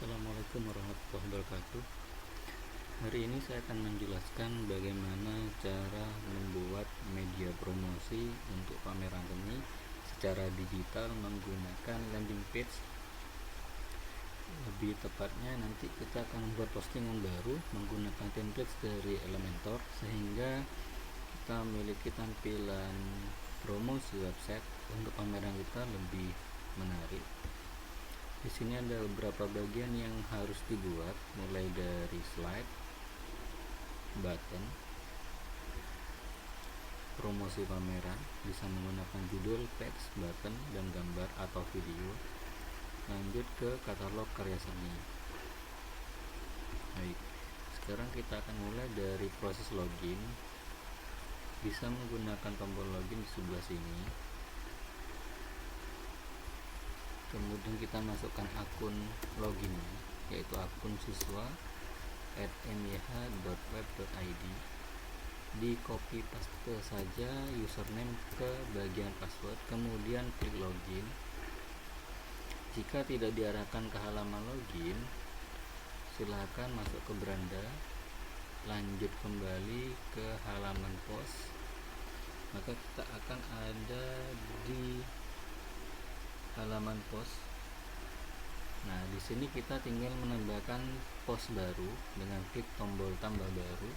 Assalamualaikum warahmatullahi wabarakatuh. Hari ini saya akan menjelaskan bagaimana cara membuat media promosi untuk pameran seni secara digital menggunakan landing page. Lebih tepatnya nanti kita akan membuat postingan baru menggunakan template dari Elementor sehingga kita memiliki tampilan promosi website untuk pameran kita lebih menarik. Di sini ada beberapa bagian yang harus dibuat, mulai dari slide, button, promosi pameran, bisa menggunakan judul, teks, button, dan gambar atau video. Lanjut ke katalog karya seni. Baik, sekarang kita akan mulai dari proses login. Bisa menggunakan tombol login di sebelah sini. Kemudian kita masukkan akun loginnya, yaitu akun siswa @nih.web.id. Di copy paste saja username ke bagian password, kemudian klik login. Jika tidak diarahkan ke halaman login, silakan masuk ke beranda, lanjut kembali ke halaman post, maka kita akan ada di halaman post. Nah, di sini kita tinggal menambahkan post baru dengan klik tombol tambah baru.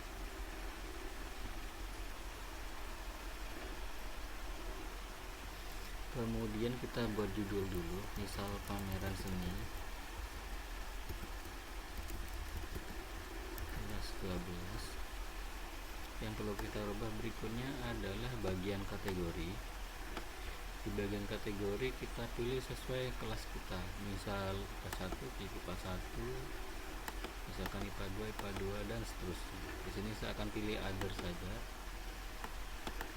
Kemudian kita buat judul dulu, misal pameran seni kelas 12. Yang perlu kita rubah berikutnya adalah bagian kategori. Di bagian kategori kita pilih sesuai kelas kita, misal IPA 1 pilih IPA 1, misalkan IPA 2 IPA 2 dan seterusnya. Di sini saya akan pilih other saja.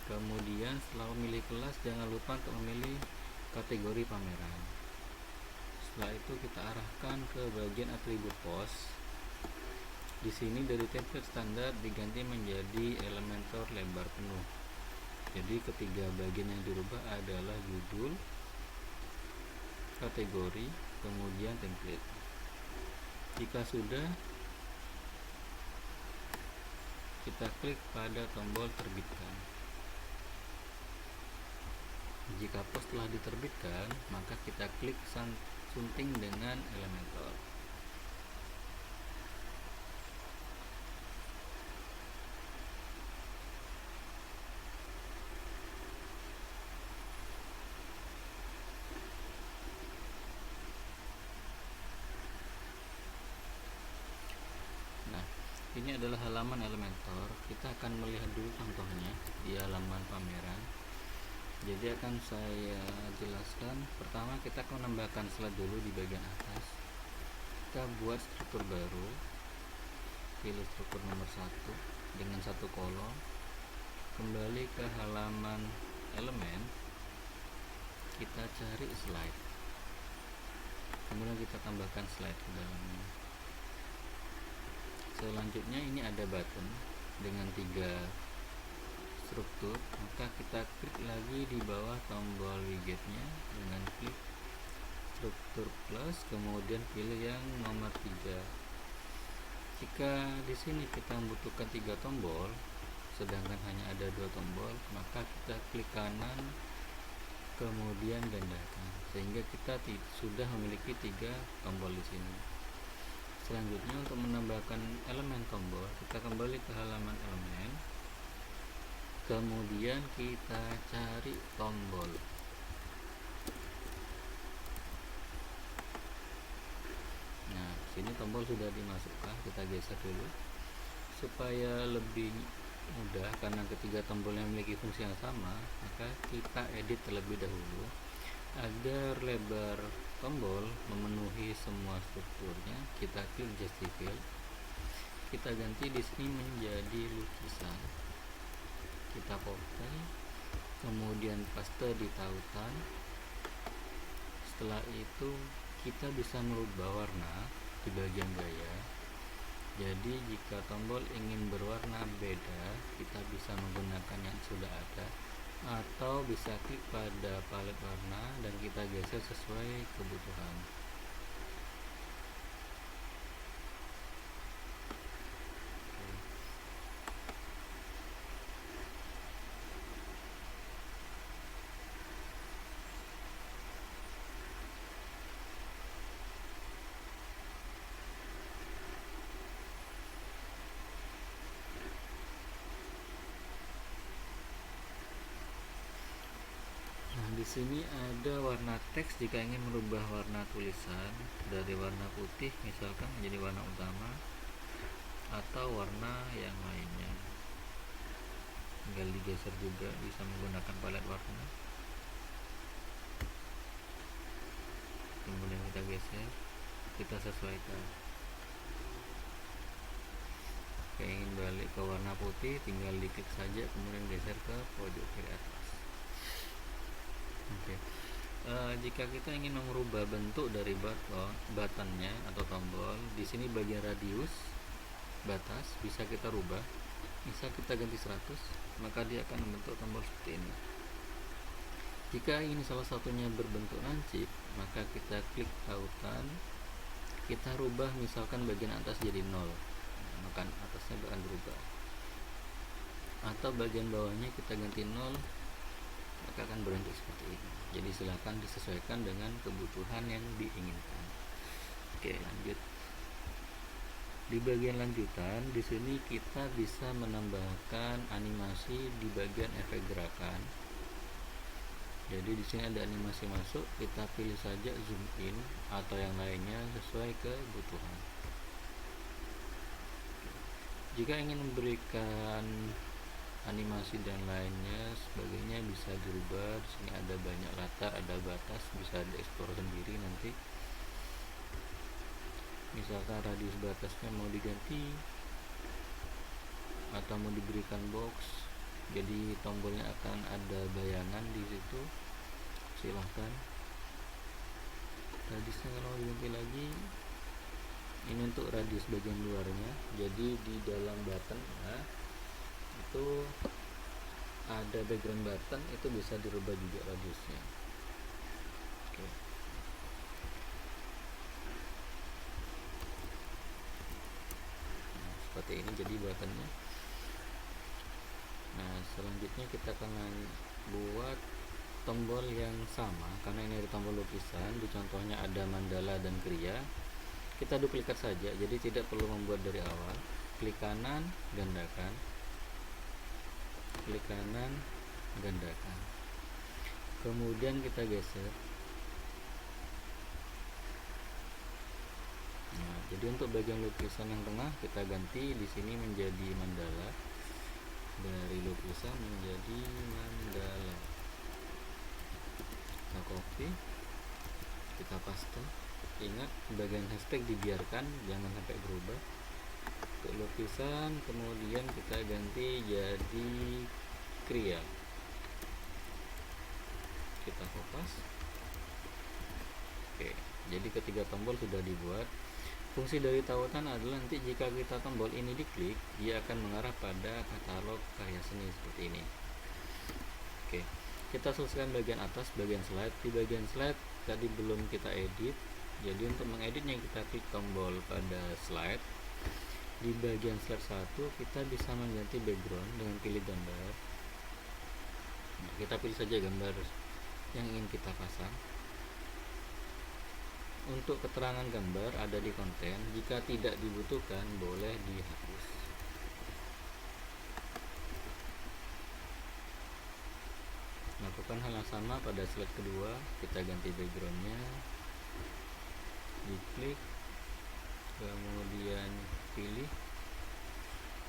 Kemudian setelah memilih kelas, jangan lupa untuk memilih kategori pameran. Setelah itu kita arahkan ke bagian atribut post. Di sini dari template standar diganti menjadi Elementor lebar penuh. Jadi ketiga bagian yang dirubah adalah judul, kategori, kemudian template. Jika sudah, kita klik pada tombol terbitkan. Jika post telah diterbitkan, maka kita klik sunting dengan Elementor. Ini adalah halaman Elementor. Kita akan melihat dulu contohnya di halaman pameran. Jadi akan saya jelaskan. Pertama, kita akan menambahkan slide dulu di bagian atas. Kita buat struktur baru. Pilih struktur nomor 1 dengan satu kolom. Kembali ke halaman elemen. Kita cari slide. Kemudian kita tambahkan slide ke dalamnya. Selanjutnya ini ada button dengan 3 struktur, maka kita klik lagi di bawah tombol widgetnya dengan klik struktur plus, kemudian pilih yang nomor 3. Jika di sini kita membutuhkan 3 tombol sedangkan hanya ada 2 tombol, maka kita klik kanan kemudian gandakan sehingga kita sudah memiliki 3 tombol di sini. Selanjutnya, untuk menambahkan elemen tombol, kita kembali ke halaman elemen, kemudian kita cari tombol. Nah, sini tombol sudah dimasukkan, kita geser dulu supaya lebih mudah, karena ketiga tombol yang memiliki fungsi yang sama, maka kita edit terlebih dahulu agar lebar tombol memenuhi semua strukturnya. Kita klik justify, kita ganti di sini menjadi lukisan, kita copy, kemudian paste di tautan. Setelah itu kita bisa merubah warna di bagian gaya. Jadi jika tombol ingin berwarna beda, kita bisa menggunakan yang sudah ada, atau bisa klik pada palet warna dan kita geser sesuai kebutuhan. sini ada warna teks jika ingin merubah warna tulisan dari warna putih misalkan menjadi warna utama atau warna yang lainnya. Tinggal digeser juga, bisa menggunakan palet warna. Kemudian kita geser, kita sesuaikan. Ingin balik ke warna putih, tinggal diklik saja, kemudian geser ke pojok kiri atas. Oke. Jika kita ingin merubah bentuk dari buttonnya atau tombol, di sini bagian radius batas bisa kita rubah. Misal kita ganti 100, maka dia akan membentuk tombol seperti ini. Jika ini salah satunya berbentuk lancip, maka kita klik tautan, kita rubah misalkan bagian atas jadi 0, maka atasnya akan berubah. Atau bagian bawahnya kita ganti 0, maka akan berbentuk seperti ini. Jadi silakan disesuaikan dengan kebutuhan yang diinginkan. Oke, lanjut. Di bagian lanjutan, di sini kita bisa menambahkan animasi di bagian efek gerakan. Jadi di sini ada animasi masuk, kita pilih saja zoom in atau yang lainnya sesuai kebutuhan. Jika ingin memberikan animasi dan lainnya sebagainya bisa dirubah. Di sini ada banyak latar, ada batas, bisa dieksplor sendiri nanti. Misalkan radius batasnya mau diganti atau mau diberikan box, jadi tombolnya akan ada bayangan di situ, silahkan. Radiusnya kalau diganti lagi, ini untuk radius bagian luarnya. Jadi di dalam button itu ada background button, itu bisa dirubah juga radiusnya. Oke. Nah, seperti ini jadi buttonnya. Nah, selanjutnya kita akan buat tombol yang sama, karena ini ada tombol lukisan. Di contohnya ada mandala dan kriya. Kita duplikat saja, jadi tidak perlu membuat dari awal. Klik kanan, gandakan. Klik kanan, gandakan. Kemudian kita geser. Nah, jadi untuk bagian lukisan yang tengah kita ganti di sini menjadi mandala. Dari lukisan menjadi mandala. Kita copy, kita paste. Ingat, bagian hashtag dibiarkan, jangan sampai berubah. Untuk lukisan kemudian kita ganti jadi kriya. Kita kopas. Oke, jadi ketiga tombol sudah dibuat. Fungsi dari tautan adalah nanti jika kita tombol ini diklik, dia akan mengarah pada katalog karya seni seperti ini. Oke, kita selesaikan bagian atas, bagian slide. Di bagian slide tadi belum kita edit, jadi untuk mengeditnya kita klik tombol pada slide. Di bagian slide 1 kita bisa mengganti background dengan pilih gambar. Nah, kita pilih saja gambar yang ingin kita pasang. Untuk keterangan gambar ada di konten, jika tidak dibutuhkan boleh dihapus. Lakukan hal yang sama pada slide kedua, kita ganti backgroundnya, diklik, kemudian pilih,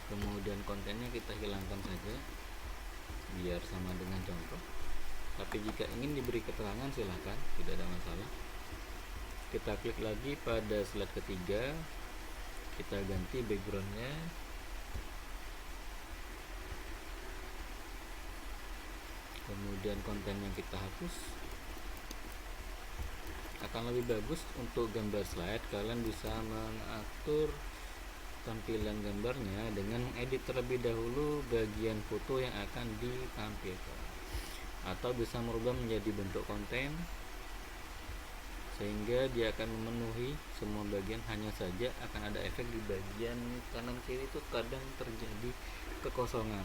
kemudian kontennya kita hilangkan saja biar sama dengan contoh. Tapi jika ingin diberi keterangan silahkan, tidak ada masalah. Kita klik lagi pada slide ketiga, kita ganti backgroundnya, kemudian konten yang kita hapus. Akan lebih bagus untuk gambar slide, kalian bisa mengatur tampilan gambarnya dengan mengedit terlebih dahulu bagian foto yang akan ditampilkan, atau bisa merubah menjadi bentuk konten sehingga dia akan memenuhi semua bagian. Hanya saja akan ada efek di bagian kanan kiri itu kadang terjadi kekosongan.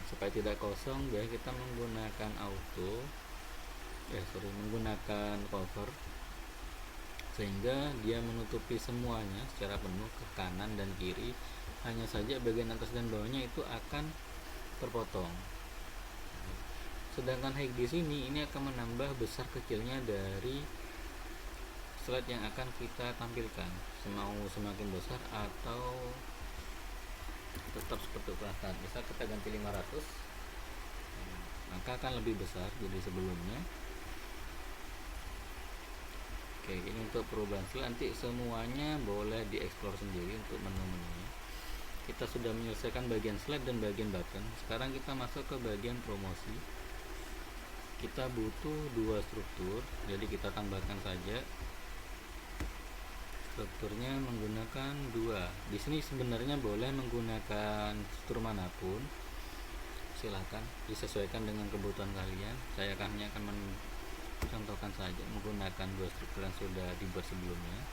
Supaya tidak kosong, biar kita menggunakan menggunakan cover sehingga dia menutupi semuanya secara penuh ke kanan dan kiri. Hanya saja bagian atas dan bawahnya itu akan terpotong. sedangkan height di sini ini akan menambah besar kecilnya dari slide yang akan kita tampilkan, mau semakin besar atau tetap seperti kelihatan. Misal kita ganti 500, maka akan lebih besar dari sebelumnya. Oke, ini untuk perubahan slide. Nanti semuanya boleh dieksplor sendiri untuk menu-menunya. Kita sudah menyelesaikan bagian slide dan bagian button. Sekarang kita masuk ke bagian promosi. Kita butuh dua struktur, jadi kita tambahkan saja strukturnya menggunakan dua. Di sini sebenarnya boleh menggunakan struktur manapun, silahkan disesuaikan dengan kebutuhan kalian. Saya hanya akan mencontohkan saja menggunakan dua struktur yang sudah dibuat sebelumnya.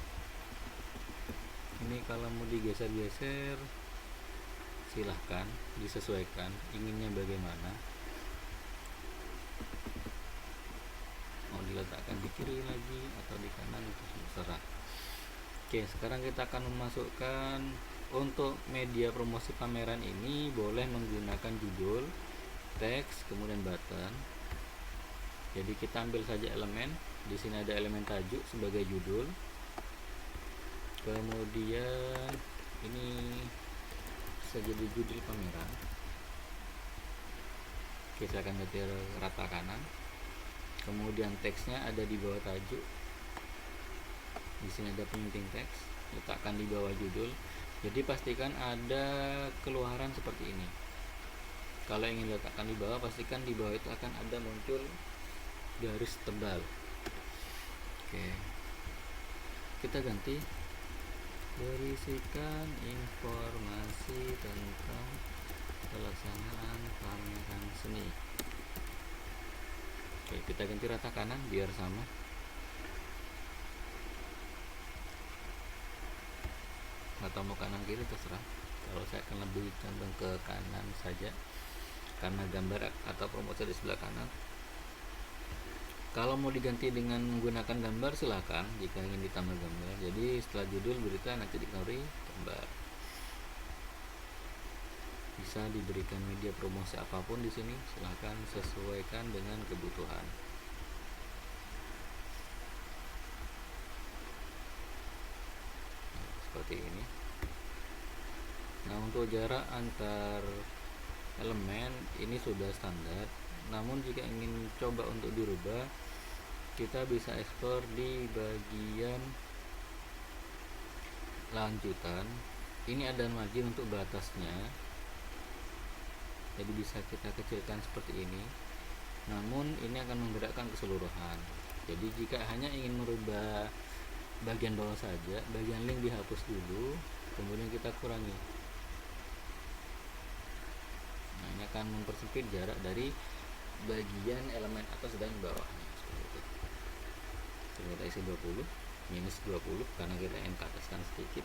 Ini kalau mau digeser-geser silahkan disesuaikan inginnya bagaimana, mau diletakkan di kiri lagi atau di kanan itu terserah. Oke, sekarang kita akan memasukkan untuk media promosi pameran ini boleh menggunakan judul, teks, kemudian button. Jadi kita ambil saja elemen, di sini ada elemen tajuk sebagai judul, kemudian ini bisa jadi judul pameran. Oke, saya akan ganti rata kanan. Kemudian teksnya ada di bawah tajuk. Di sini ada penginting teks, letakkan di bawah judul. Jadi pastikan ada keluaran seperti ini. Kalau ingin letakkan di bawah, pastikan di bawah itu akan ada muncul garis tebal. Oke, kita ganti berisikan informasi tentang pelaksanaan pameran seni. Oke, kita ganti rata kanan biar sama. Atau mau kanan kiri terserah. Kalau saya akan lebih condong ke kanan saja karena gambar atau promosi di sebelah kanan. Kalau mau diganti dengan menggunakan gambar silahkan jika ingin ditambah gambar. Jadi setelah judul berita nanti dikori gambar. Bisa diberikan media promosi apapun di sini, silahkan sesuaikan dengan kebutuhan. Nah, seperti ini. Nah, untuk jarak antar elemen ini sudah standar. Namun jika ingin coba untuk dirubah, kita bisa ekspor di bagian lanjutan. Ini ada margin untuk batasnya, jadi bisa kita kecilkan seperti ini. Namun ini akan menggerakkan keseluruhan. Jadi jika hanya ingin merubah bagian bawah saja, bagian link dihapus dulu, kemudian kita kurangi. Nah, ini akan mempersempit jarak dari bagian elemen atas dan bawahnya. Kita isi 20 minus 20 karena kita ingin ke ataskan sedikit.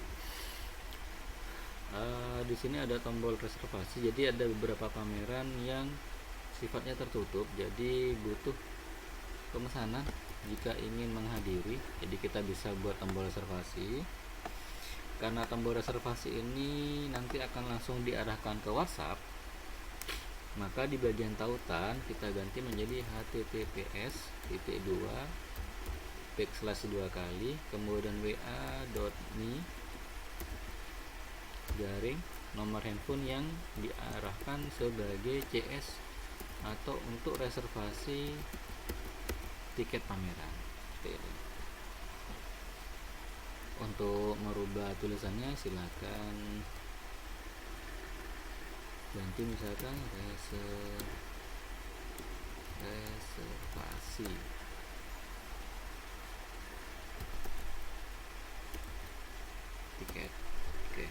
Di sini ada tombol reservasi. Jadi ada beberapa pameran yang sifatnya tertutup, jadi butuh pemesanan jika ingin menghadiri. Jadi kita bisa buat tombol reservasi. Karena tombol reservasi ini nanti akan langsung diarahkan ke WhatsApp, maka di bagian tautan kita ganti menjadi https://2 kali kemudian wa.me garing nomor handphone yang diarahkan sebagai CS atau untuk reservasi tiket pameran. Untuk merubah tulisannya silakan ganti misalkan reservasi. Tiket. Oke.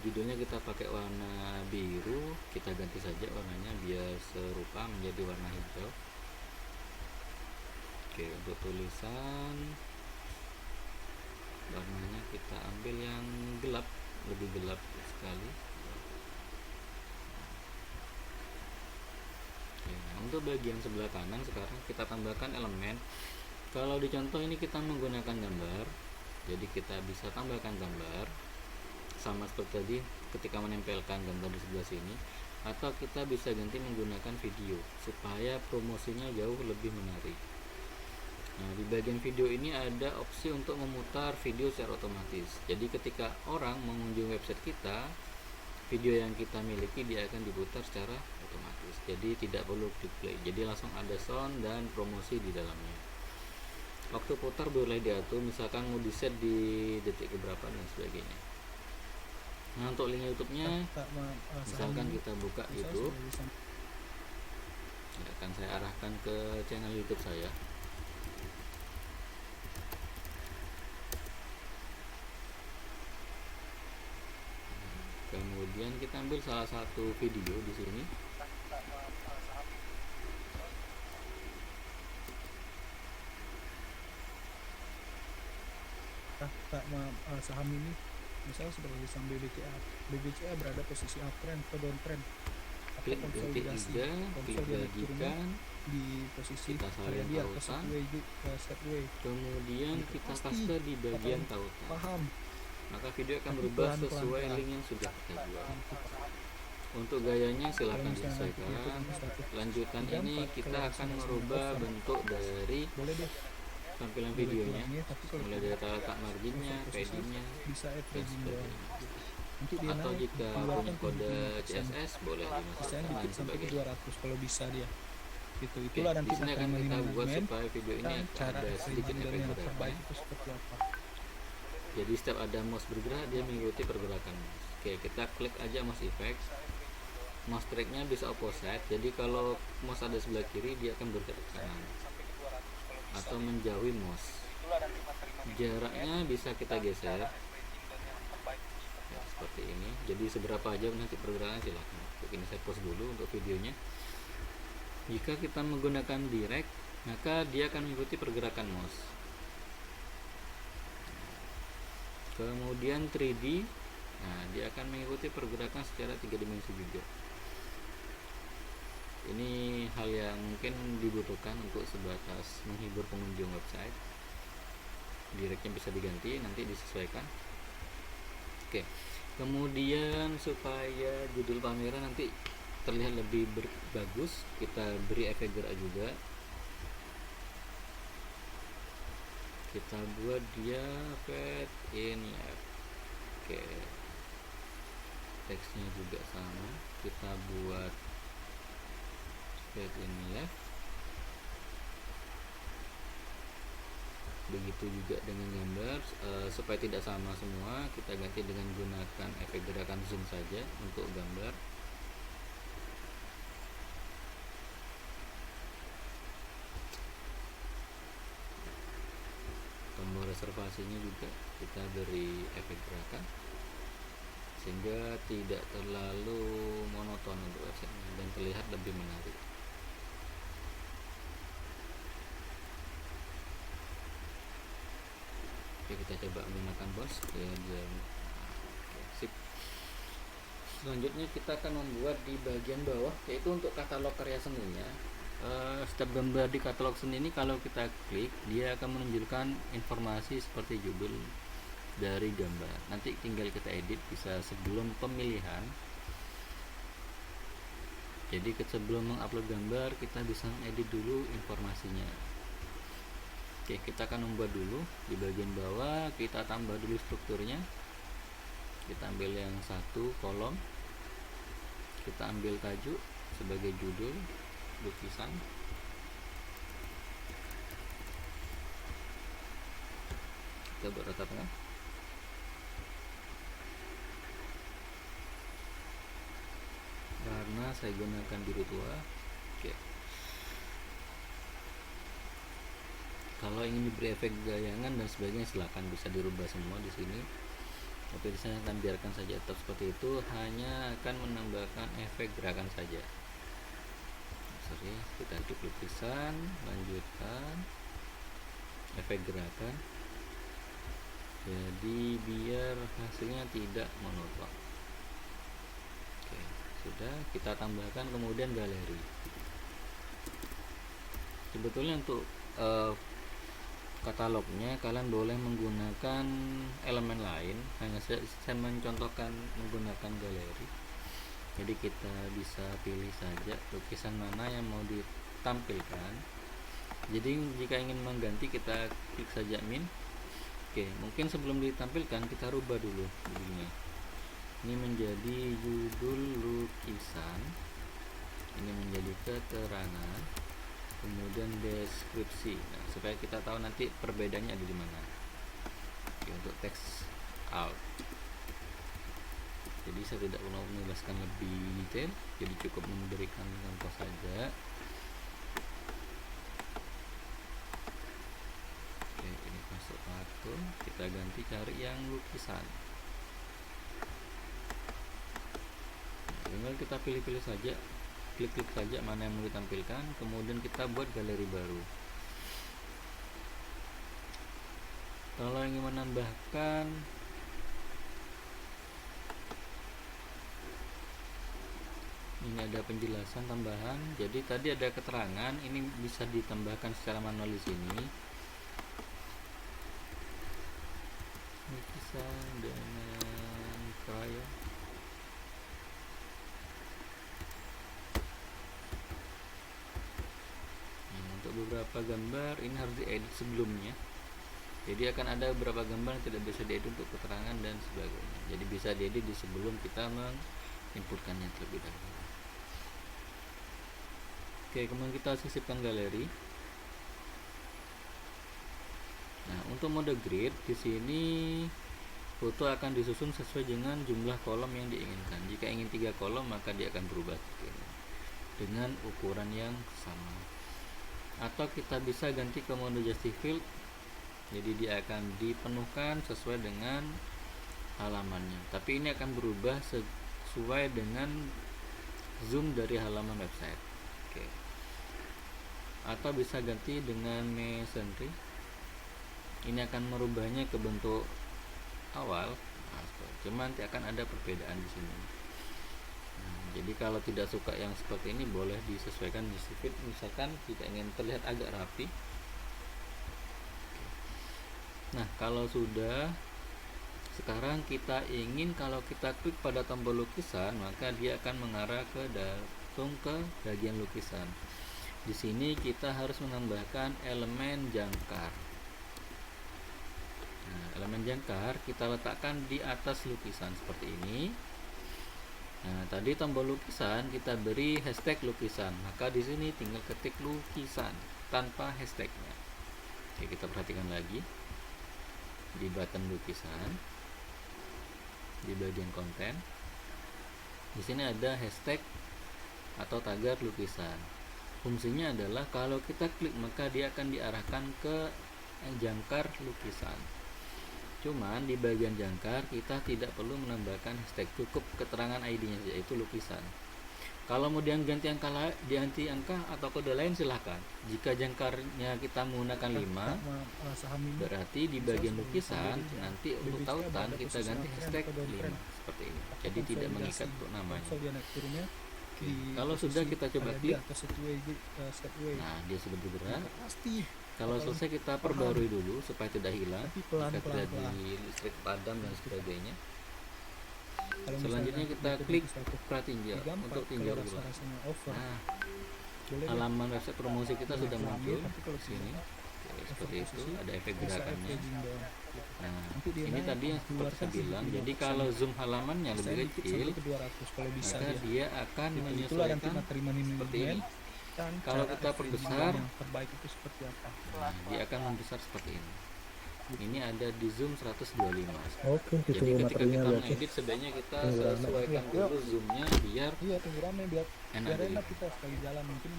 Judulnya kita pakai warna biru, kita ganti saja warnanya biar serupa menjadi warna hijau. Oke, untuk tulisan warnanya kita ambil yang gelap, lebih gelap sekali. Oke, nah untuk bagian sebelah kanan sekarang kita tambahkan elemen. Kalau di contoh ini kita menggunakan gambar, jadi kita bisa tambahkan gambar sama seperti tadi ketika menempelkan gambar di sebelah sini. atau kita bisa ganti menggunakan video supaya promosinya jauh lebih menarik. Nah, di bagian video ini ada opsi untuk memutar video secara otomatis. Jadi ketika orang mengunjungi website kita, video yang kita miliki dia akan diputar secara otomatis. Jadi tidak perlu klik play. Jadi langsung ada sound dan promosi di dalamnya. Waktu putar boleh diatur, misalkan mau di set di detik keberapa dan sebagainya. Nah, untuk link YouTube-nya, misalkan kita buka YouTube, akan saya arahkan ke channel YouTube saya. Kemudian kita ambil salah satu video di sini. Saham ini misalnya seperti saham BBCA berada posisi uptrend atau downtrend atau konsolidasi bagikan di posisi kita salin tautan, kemudian kita paste di bagian tautan. Paham. Maka video akan berubah sesuai link yang sudah kita buat. Untuk gayanya silahkan disesuaikan. Lanjutan ini kita akan merubah bentuk dari tampilan videonya, mulai dari letak marginnya, paddingnya, dan sebagainya. Atau jika punya kode CSS boleh dimasukkan sebagai 200 kalau bisa dia. Itulah nanti di sini akan kita buat supaya video ini ada sedikit efek geraknya. Jadi setiap ada mouse bergerak dia mengikuti pergerakan mouse. Oke, kita klik aja mouse effects. Mouse tracknya bisa opposite. Jadi kalau mouse ada sebelah kiri dia akan bergerak ke kanan atau menjauhi mouse. Jaraknya bisa kita geser ya, seperti ini. Jadi seberapa aja nanti pergerakan silahkan. Ini saya pause dulu untuk videonya. Jika kita menggunakan direct, maka dia akan mengikuti pergerakan mouse. Kemudian 3D, nah dia akan mengikuti pergerakan secara 3 dimensi juga. Ini hal yang mungkin dibutuhkan untuk sebatas menghibur pengunjung website. Directnya bisa diganti, nanti disesuaikan. Oke, kemudian supaya judul pameran nanti terlihat lebih bagus, kita beri efek gerak juga. Kita buat dia fade in left. Oke, teksnya juga sama, kita buat fade in left. Begitu juga dengan gambar, supaya tidak sama semua kita ganti dengan gunakan efek gerakan zoom saja untuk gambar. Tombol reservasinya juga kita beri efek gerakan sehingga tidak terlalu monoton untuk websitenya dan terlihat lebih menarik. Oke, kita coba menggunakan box ya, sip. Selanjutnya kita akan membuat di bagian bawah, yaitu untuk katalog karya seninya. Setiap gambar di katalog seni ini kalau kita klik dia akan menunjukkan informasi seperti judul dari gambar. Nanti tinggal kita edit, bisa sebelum pemilihan. Jadi sebelum mengupload gambar kita bisa edit dulu informasinya. Oke, kita akan membuat dulu di bagian bawah, kita tambah dulu strukturnya. Kita ambil yang satu kolom, kita ambil tajuk sebagai judul lukisan. Kita buat rata tengah. Karena saya gunakan biru tua. Oke. Kalau ingin diberi efek gayangan dan sebagainya silahkan, bisa dirubah semua di sini. Tapi di sana akan biarkan saja tetap seperti itu, hanya akan menambahkan efek gerakan saja. Kita klik lukisan, lanjutkan efek gerakan, jadi biar hasilnya tidak monoton. Oke, sudah, kita tambahkan kemudian galeri. Sebetulnya untuk katalognya kalian boleh menggunakan elemen lain, hanya saya mencontohkan menggunakan galeri. Jadi kita bisa pilih saja lukisan mana yang mau ditampilkan. Jadi jika ingin mengganti kita klik saja min. Oke, mungkin sebelum ditampilkan kita rubah dulu judulnya. Ini menjadi judul lukisan, ini menjadi keterangan, kemudian deskripsi. Nah, supaya kita tahu nanti perbedaannya ada di mana. Oke, untuk teks out. Jadi saya tidak perlu menjelaskan lebih detail, jadi cukup memberikan contoh saja. Oke, ini masuk patung, kita ganti cari yang lukisan. Nah, tinggal kita pilih-pilih saja, klik-klik saja mana yang mau ditampilkan, kemudian kita buat galeri baru. Kalau ingin menambahkan ini ada penjelasan tambahan. Jadi tadi ada keterangan, ini bisa ditambahkan secara manual di sini. Lukisan dengan crayon. Nah, untuk beberapa gambar ini harus diedit sebelumnya. Jadi akan ada beberapa gambar yang tidak bisa diedit untuk keterangan dan sebagainya. Jadi bisa diedit di sebelum kita menginputkannya terlebih dahulu. Oke, kemudian kita sisipkan galeri. Nah, untuk mode grid di sini foto akan disusun sesuai dengan jumlah kolom yang diinginkan. Jika ingin 3 kolom maka dia akan berubah dengan ukuran yang sama. Atau kita bisa ganti ke mode justify. Jadi dia akan dipenuhkan sesuai dengan halamannya. Tapi ini akan berubah sesuai dengan zoom dari halaman website. Oke. Atau bisa ganti dengan masonry. Ini akan merubahnya ke bentuk awal. Nah, cuman nanti akan ada perbedaan di sini. Nah, jadi kalau tidak suka yang seperti ini boleh disesuaikan di sipit. Misalkan jika ingin terlihat agak rapi. Nah, kalau sudah, sekarang kita ingin kalau kita klik pada tombol lukisan maka dia akan mengarah ke langsung ke bagian lukisan. Di sini kita harus menambahkan elemen jangkar. Nah, elemen jangkar kita letakkan di atas lukisan seperti ini. Nah, tadi tombol lukisan kita beri hashtag lukisan, maka di sini tinggal ketik lukisan tanpa hashtagnya. Oke, kita perhatikan lagi di button lukisan, di bagian konten. Di sini ada hashtag atau tagar lukisan. Fungsinya adalah kalau kita klik maka dia akan diarahkan ke jangkar lukisan. Cuman di bagian jangkar kita tidak perlu menambahkan hashtag, cukup keterangan ID-nya yaitu lukisan. Kalau mau diganti angka atau kode lain silahkan. Jika jangkarnya kita menggunakan 5, berarti di bagian lukisan nanti untuk tautan kita ganti hashtag 5 seperti ini. Jadi tidak mengikat untuk namanya. Kalau sudah kita coba klik, nah dia sudah bergerak. Kalau selesai kita perbarui dulu supaya tidak hilang, jika terjadi listrik padam dan sebagainya. Selanjutnya kita klik pratinjau untuk tinjau ulang. Nah, halaman website promosi kita sudah muncul di sini. Oke, seperti itu, ada efek gerakannya. Nah, ini tadi yang seperti saya bilang, jadi kalau zoom halamannya lebih kecil, maka dia akan menyesuaikan seperti ini. Kalau kita perbesar, nah, dia akan membesar seperti ini. Ini ada di zoom 125. Oke, Jadi ketika kita mengedit sebaiknya kita sesuaikan dulu zoomnya biar enak kita sekali jalan. Mungkin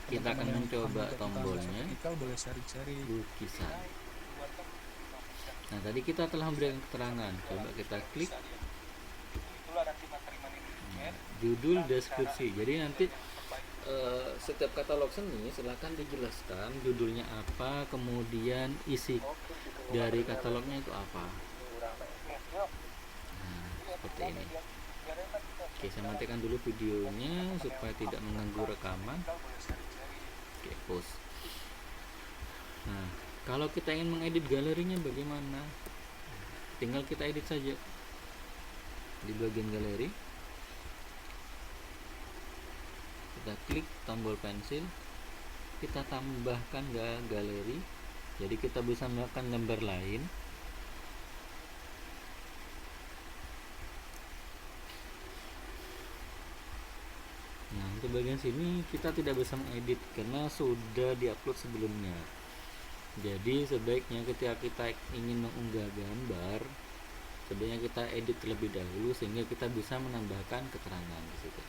kita akan mencoba tombolnya lukisan. Nah, tadi kita telah memberikan keterangan. Coba kita klik judul deskripsi. Jadi nanti setiap katalog seni silahkan dijelaskan judulnya apa, kemudian isi dari katalognya itu apa. Nah, seperti ini. Oke, saya matikan dulu videonya supaya tidak mengganggu rekaman. Oke, pause. Nah, kalau kita ingin mengedit galerinya bagaimana? Tinggal kita edit saja di bagian galeri. kita klik tombol pensil, kita tambahkan galeri, jadi kita bisa melakukan gambar lain. Nah, untuk bagian sini kita tidak bisa mengedit karena sudah diupload sebelumnya. Jadi sebaiknya ketika kita ingin mengunggah gambar, sebaiknya kita edit terlebih dahulu sehingga kita bisa menambahkan keterangan di situ.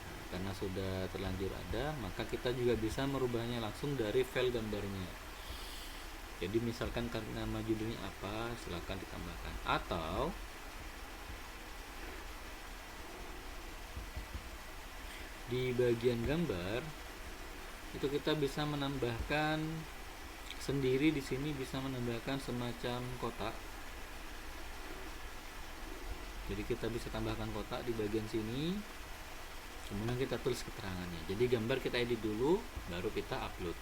Nah, karena sudah terlanjur ada, maka kita juga bisa merubahnya langsung dari file gambarnya. Jadi misalkan nama judulnya apa, silakan ditambahkan. Atau di bagian gambar itu kita bisa menambahkan sendiri. Di sini bisa menambahkan semacam kotak. Jadi kita bisa tambahkan kotak di bagian sini, kemudian kita tulis keterangannya. Jadi gambar kita edit dulu, baru kita upload.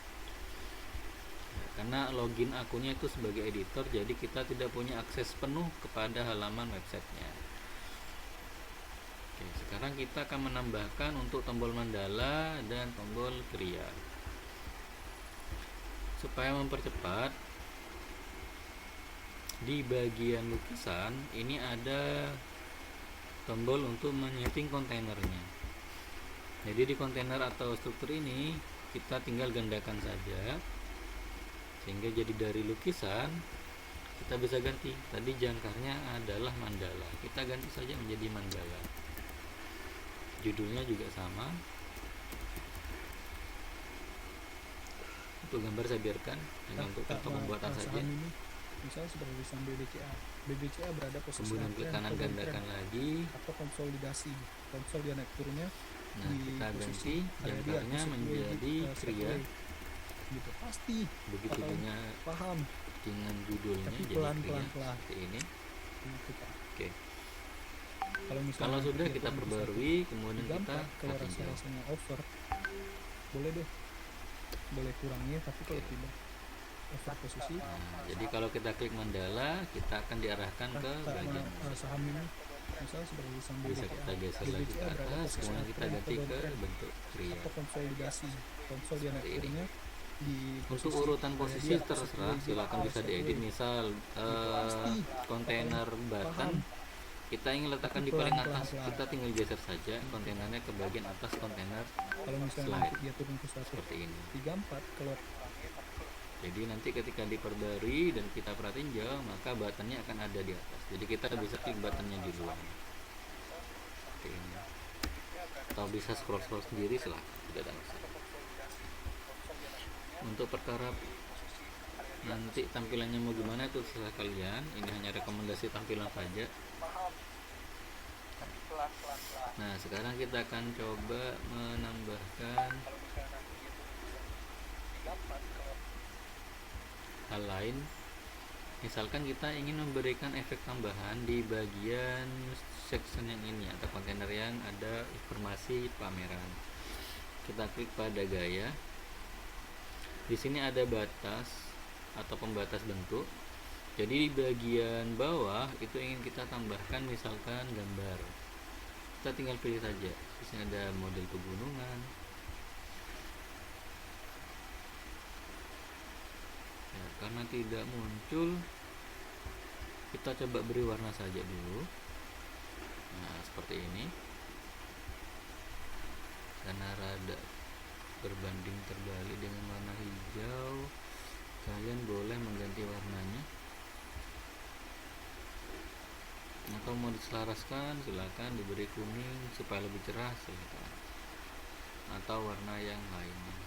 Ya, karena login akunnya itu sebagai editor, jadi kita tidak punya akses penuh kepada halaman websitenya. Oke, sekarang kita akan menambahkan untuk tombol mandala dan tombol kriya. Supaya mempercepat, di bagian lukisan ini ada tombol untuk menyeting kontainernya. Jadi di kontainer atau struktur ini kita tinggal gandakan saja, sehingga jadi dari lukisan kita bisa ganti. Tadi jangkarnya adalah mandala, kita ganti saja menjadi mandala. Judulnya juga sama. Untuk gambar saya biarkan hanya untuk contoh pembuatan saja. Ini misalnya seperti di saham BBCA. BBCA berada posisi Kemudian klik kanan, gandakan lagi atau konsolidasi. Konsol dia naik turunnya. Nah, kita ganti jangkarnya menjadi kriya. Gitu pasti. Begitu dengan judulnya tapi jadi kriya seperti ini. Oke. Kalau sudah kita perbarui, kemudian kita kalau rasanya over, boleh kurangnya, tapi kalau tidak over posisi. Nah, jadi kalau kita klik mandala, kita akan diarahkan ke bagian saham ini misalnya seperti saham bisa kita geser lagi ke atas, kemudian kita ganti ke bentuk kriya. Konsolidasi, konsol dia naik turunnya. Untuk urutan posisi terserah, silakan bisa diedit. Misal kontainer button kita ingin letakkan di paling atas, kita tinggal geser saja kontainernya ke bagian atas kontainer slide. Dia turun ke seperti ini. 34 keluar. Jadi nanti ketika diperbarui dan kita perhatiin jauh, maka buttonnya akan ada di atas. Jadi kita bisa klik buttonnya duluan. Seperti ini. Atau bisa scroll sendiri, silahkan, tidak ada masalah. Untuk perkara nanti tampilannya mau gimana itu terserah kalian. Ini hanya rekomendasi tampilan saja. Nah, sekarang kita akan coba menambahkan hal lain. Misalkan kita ingin memberikan efek tambahan di bagian section yang ini atau kontainer yang ada informasi pameran. Kita klik pada gaya. Di sini ada batas atau pembatas bentuk. Jadi di bagian bawah itu ingin kita tambahkan misalkan gambar. Kita tinggal pilih saja. Di sini ada model pegunungan. Ya, karena tidak muncul, kita coba beri warna saja dulu. Nah, seperti ini. Karena rada berbanding terbalik dengan warna hijau, kalian boleh mengganti warnanya. Atau mau diselaraskan, silakan diberi kuning supaya lebih cerah, silakan. Atau warna yang lainnya.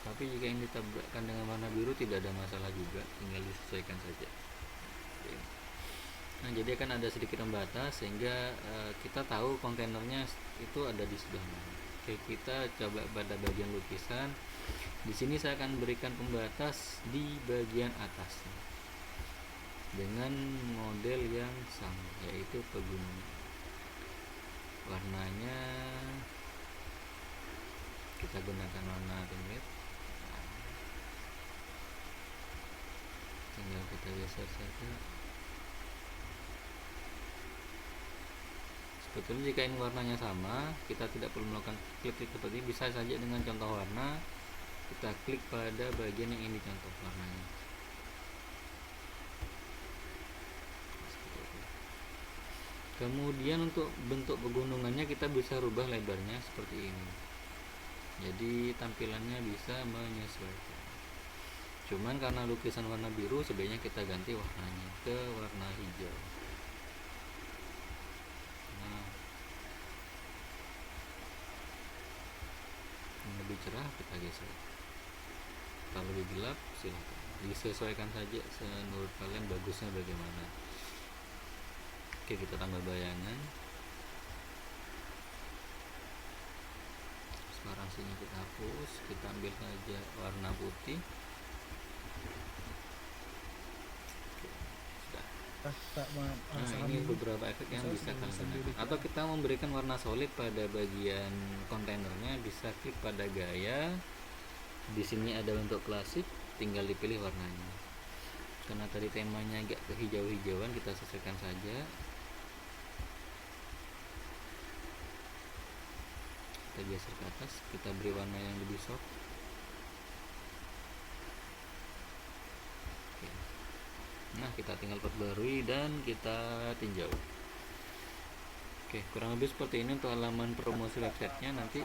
Tapi jika ingin ditabrakkan dengan warna biru tidak ada masalah juga, tinggal disesuaikan saja. Nah, jadi akan ada sedikit pembatas sehingga kita tahu kontainernya itu ada di sebelah mana. Oke, kita coba pada bagian lukisan. Di sini saya akan berikan pembatas di bagian atasnya dengan model yang sama, yaitu pegunungan. Warnanya kita gunakan warna template. Tinggal kita geser saja Sebetulnya jika ini warnanya sama, kita tidak perlu melakukan klik seperti ini, bisa saja dengan contoh warna kita klik pada bagian yang ini contoh warnanya. Kemudian untuk bentuk pegunungannya kita bisa rubah lebarnya seperti ini, jadi tampilannya bisa menyesuaikan. Cuman karena lukisan warna biru, sebaiknya kita ganti warnanya ke warna hijau. Nah, yang lebih cerah kita geser, kalau lebih gelap silahkan disesuaikan saja menurut kalian bagusnya bagaimana. Oke, kita tambah bayangan. Sekarang sini kita hapus, kita ambil saja warna putih. Oke, sudah. Nah, saham ini ini beberapa efek yang Misal bisa sudah kalian sambil gunakan. Atau kita memberikan warna solid pada bagian kontainernya, bisa klik pada gaya. Di sini ada bentuk klasik, tinggal dipilih warnanya. Karena tadi temanya agak kehijau-hijauan, kita sesuaikan saja. Kita geser ke atas, kita beri warna yang lebih soft. Oke. Nah, kita tinggal perbarui dan kita tinjau. Oke, kurang lebih seperti ini untuk halaman promosi websitenya. Nanti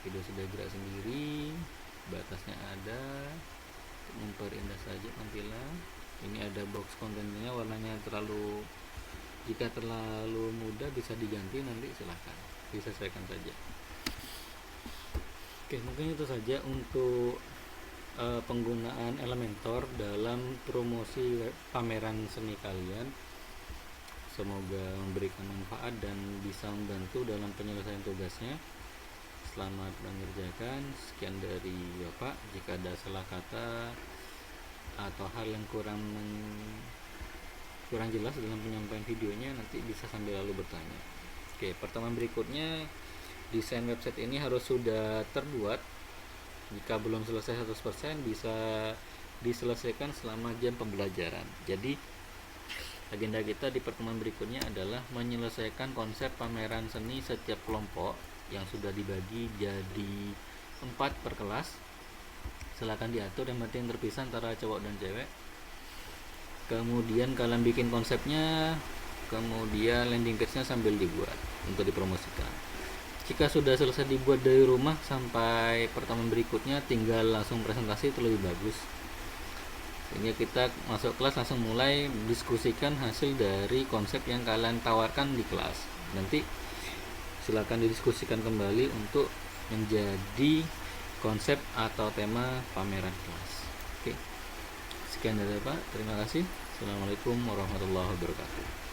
video sudah gerak sendiri, batasnya ada, memperindah saja tampilan. Ini ada box kontennya, warnanya jika terlalu muda bisa diganti, nanti silahkan disesuaikan saja. Oke, mungkin itu saja untuk penggunaan Elementor dalam promosi pameran seni kalian. Semoga memberikan manfaat dan bisa membantu dalam penyelesaian tugasnya. Selamat mengerjakan. Sekian dari Bapak. Jika ada salah kata atau hal yang kurang jelas dalam penyampaian videonya, nanti bisa sambil lalu bertanya. Oke, pertemuan berikutnya desain website ini harus sudah terbuat. Jika belum selesai 100%, bisa diselesaikan selama jam pembelajaran. Jadi agenda kita di pertemuan berikutnya adalah menyelesaikan konsep pameran seni setiap kelompok yang sudah dibagi jadi 4 per kelas. Silakan diatur, yang penting terpisah antara cowok dan cewek. Kemudian kalian bikin konsepnya, kemudian landing page-nya sambil dibuat untuk dipromosikan. Jika sudah selesai dibuat dari rumah, sampai pertemuan berikutnya tinggal langsung presentasi, itu lebih bagus. Sehingga kita masuk kelas langsung mulai diskusikan hasil dari konsep yang kalian tawarkan di kelas. Nanti silakan didiskusikan kembali untuk menjadi konsep atau tema pameran kelas. Oke. Sekian dari Pak, terima kasih. Assalamualaikum warahmatullahi wabarakatuh.